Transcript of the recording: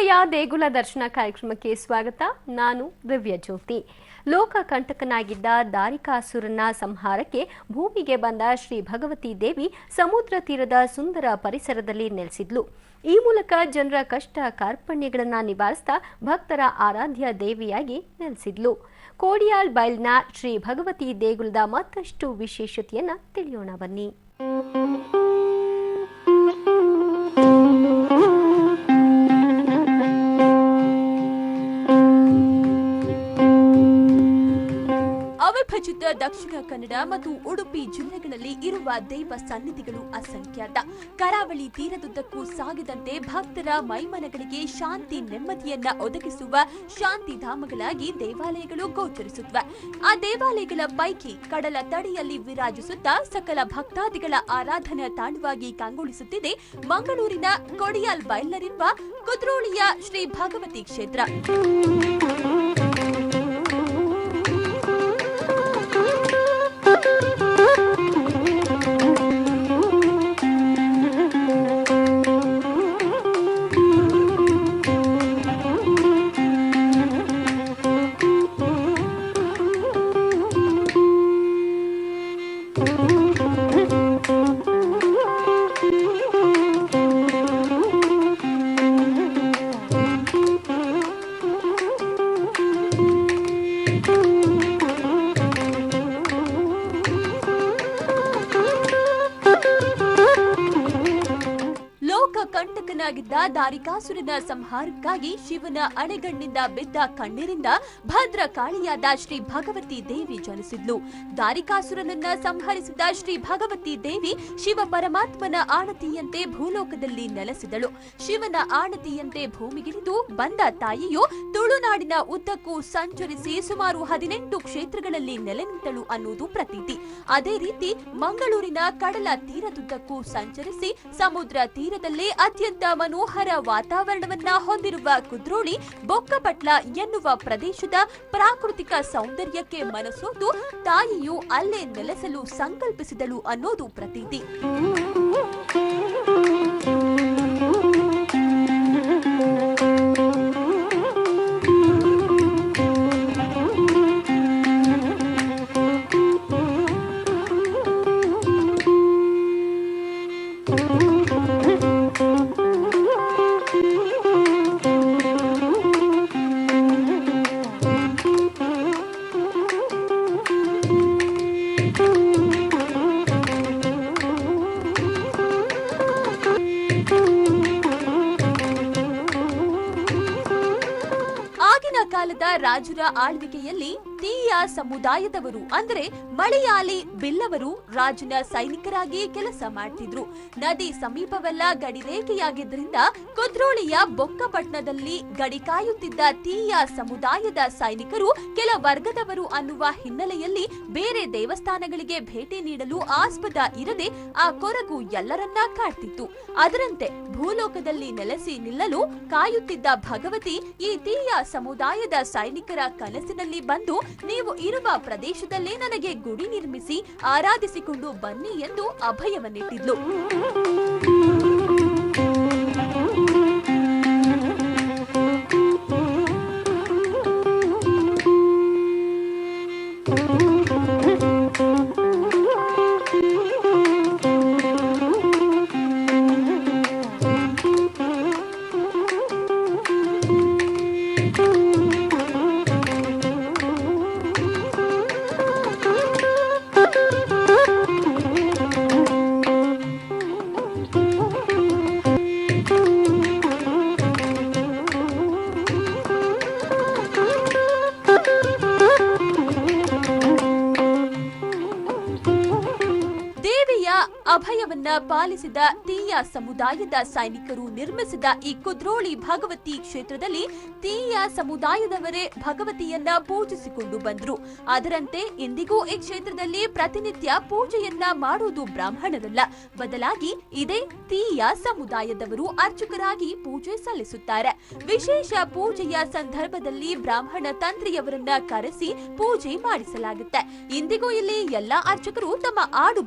ಕೋಡಿಯ ದೇಗುಲ ದರ್ಶನ ಕಾರ್ಯಕ್ರಮಕ್ಕೆ ಸ್ವಾಗತ. ನಾನು ದಿವ್ಯ ಜ್ಯೋತಿ. ಲೋಕಕಂಟಕನಾಗಿದ್ದ ದಾರಿಕಾಸುರನ ಸಂಹಾರಕ್ಕೆ ಭೂಮಿಗೆ ಬಂದ ಶ್ರೀ ಭಗವತಿ ದೇವಿ ಸಮುದ್ರ ತೀರದ ಸುಂದರ ಪರಿಸರದಲ್ಲಿ ನೆಲೆಸಿದ್ಲು. ಈ ಮೂಲಕ ಜನರ ಕಷ್ಟ ಕಾರ್ಪಣ್ಯಗಳನ್ನು ನಿವಾರಿಸ್ತಾ ಭಕ್ತರ ಆರಾಧ್ಯ ದೇವಿಯಾಗಿ ನೆಲೆಸಿದ್ಲು. ಕೋಡಿಯಾಲ್ ಬೈಲ್ನ ಶ್ರೀ ಭಗವತಿ ದೇಗುಲದ ಮತ್ತಷ್ಟು ವಿಶೇಷತೆಯನ್ನ ತಿಳಿಯೋಣ ಬನ್ನಿ. ಅವಿಭಜಿತ ದಕ್ಷಿಣ ಕನ್ನಡ ಮತ್ತು ಉಡುಪಿ ಜಿಲ್ಲೆಗಳಲ್ಲಿ ಇರುವ ದೇವ ಸನ್ನಿಧಿಗಳು ಅಸಂಖ್ಯಾತ. ಕರಾವಳಿ ತೀರದುದ್ದಕ್ಕೂ ಸಾಗಿದಂತೆ ಭಕ್ತರ ಮೈಮನಗಳಿಗೆ ಶಾಂತಿ ನೆಮ್ಮದಿಯನ್ನ ಒದಗಿಸುವ ಶಾಂತಿಧಾಮಗಳಾಗಿ ದೇವಾಲಯಗಳು ಗೋಚರಿಸುತ್ತವೆ. ಆ ದೇವಾಲಯಗಳ ಪೈಕಿ ಕಡಲ ತಡಿಯಲ್ಲಿ ವಿರಾಜಿಸುತ್ತಾ ಸಕಲ ಭಕ್ತಾದಿಗಳ ಆರಾಧನಾ ತಾಣವಾಗಿ ಕಂಗೊಳಿಸುತ್ತಿದೆ ಮಂಗಳೂರಿನ ಕೋಡಿಯಾಲ್ ಬೈಲ್ನಲ್ಲಿರುವ ಕುದ್ರೋಳಿಯ ಶ್ರೀ ಭಗವತಿ ಕ್ಷೇತ್ರ. ಕಂಟಕನಾಗಿದ್ದ ದಾರಿಕಾಸುರನ ಸಂಹಾರಕ್ಕಾಗಿ ಶಿವನ ಅಣೆಗಣ್ಣಿಂದ ಬಿದ್ದ ಕಣ್ಣೀರಿಂದ ಭದ್ರ ಕಾಳಿಯಾದ ಶ್ರೀ ಭಗವತಿ ದೇವಿ ಜನಿಸಿದ್ಲು. ದಾರಿಕಾಸುರನನ್ನ ಸಂಹರಿಸಿದ ಶ್ರೀ ಭಗವತಿ ದೇವಿ ಶಿವ ಪರಮಾತ್ಮನ ಆಣತಿಯಂತೆ ಭೂಲೋಕದಲ್ಲಿ ನೆಲೆಸಿದಳು. ಶಿವನ ಆಣತಿಯಂತೆ ಭೂಮಿಗಿಳಿದು ಬಂದ ತಾಯಿಯು ತುಳುನಾಡಿನ ಉದ್ದಕ್ಕೂ ಸಂಚರಿಸಿ ಸುಮಾರು 18 ಕ್ಷೇತ್ರಗಳಲ್ಲಿ ನೆಲೆ ನಿಂತಳು ಅನ್ನುವುದು ಪ್ರತೀತಿ. ಅದೇ ರೀತಿ ಮಂಗಳೂರಿನ ಕಡಲ ತೀರದುದ್ದಕ್ಕೂ ಸಂಚರಿಸಿ ಸಮುದ್ರ ತೀರದಲ್ಲಿ ಅತ್ಯಂತ ಮನೋಹರ ವಾತಾವರಣವನ್ನ ಹೊಂದಿರುವ ಕುದ್ರೋಳಿ ಬೊಕ್ಕಪಟ್ಲ ಎನ್ನುವ ಪ್ರದೇಶದ ಪ್ರಾಕೃತಿಕ ಸೌಂದರ್ಯಕ್ಕೆ ಮನಸೋತು ತಾಯಿಯು ಅಲ್ಲೇ ನೆಲೆಸಲು ಸಂಕಲ್ಪಿಸಿದಳು ಅನ್ನೋದು ಪ್ರತೀತಿ. ಕಾಲದ ರಾಜರ ಆಳ್ವಿಕೆಯಲ್ಲಿ ತೀಯ ಸಮುದಾಯದವರು ಅಂದರೆ ಮಲಯಾಳಿ ಬಿಲ್ಲವರು ರಾಜನ ಸೈನಿಕರಾಗಿ ಕೆಲಸ ಮಾಡ್ತಿದ್ರು. ನದಿ ಸಮೀಪವೆಲ್ಲ ಗಡಿರೇಖೆಯಾಗಿದ್ದರಿಂದ ಕುದ್ರೋಳಿಯ ಬೊಕ್ಕಪಟ್ಟಣದಲ್ಲಿ ಗಡಿ ಕಾಯುತ್ತಿದ್ದ ತೀಯ ಸಮುದಾಯದ ಸೈನಿಕರು ಕೆಲ ವರ್ಗದವರು ಅನ್ನುವ ಹಿನ್ನೆಲೆಯಲ್ಲಿ ಬೇರೆ ದೇವಸ್ಥಾನಗಳಿಗೆ ಭೇಟಿ ನೀಡಲು ಆಸ್ಪದ ಇರದೆ ಆ ಕೊರಗು ಎಲ್ಲರನ್ನ ಕಾಡ್ತಿತ್ತು. ಅದರಂತೆ ಭೂಲೋಕದಲ್ಲಿ ನೆಲೆಸಿ ನಿಲ್ಲಲು ಕಾಯುತ್ತಿದ್ದ ಭಗವತಿ ಈ ತೀಯ ಸಮುದಾಯದ ಸೈನಿಕರ ಕನಸಿನಲ್ಲಿ ಬಂದು ನೀವು ಇರುವ ಪ್ರದೇಶದಲ್ಲೇ ನನಗೆ ಗುಡಿ ನಿರ್ಮಿಸಿ ಆರಾಧಿಸಿಕೊಂಡು ಬನ್ನಿ ಎಂದು ಅಭಯವನ್ನಿಟ್ಟಿದ್ಲು. ಅಭಯವನ್ನ ಪಾಲಿಸಿದ ತೀಯ ಸಮುದಾಯದ ಸೈನಿಕರು ನಿರ್ಮಿಸಿದ ಈ ಕುದ್ರೋಳಿ ಭಗವತಿ ಕ್ಷೇತ್ರದಲ್ಲಿ ತೀಯ ಸಮುದಾಯದವರೇ ಭಗವತಿಯನ್ನ ಪೂಜಿಸಿಕೊಂಡು ಬಂದ್ರು. ಅದರಂತೆ ಇಂದಿಗೂ ಈ ಕ್ಷೇತ್ರದಲ್ಲಿ ಪ್ರತಿನಿತ್ಯ ಪೂಜೆಯನ್ನ ಮಾಡುವುದು ಬ್ರಾಹ್ಮಣರಲ್ಲ, ಬದಲಾಗಿ ಇದೇ ತೀಯ ಸಮುದಾಯದವರು ಅರ್ಚಕರಾಗಿ ಪೂಜೆ ಸಲ್ಲಿಸುತ್ತಾರೆ. ವಿಶೇಷ ಪೂಜೆಯ ಸಂದರ್ಭದಲ್ಲಿ ಬ್ರಾಹ್ಮಣ ತಂತ್ರಿಯವರನ್ನ ಕರೆಸಿ ಪೂಜೆ ಮಾಡಿಸಲಾಗುತ್ತೆ. ಇಂದಿಗೂ ಇಲ್ಲಿ ಎಲ್ಲಾ ಅರ್ಚಕರು ತಮ್ಮ ಆಡು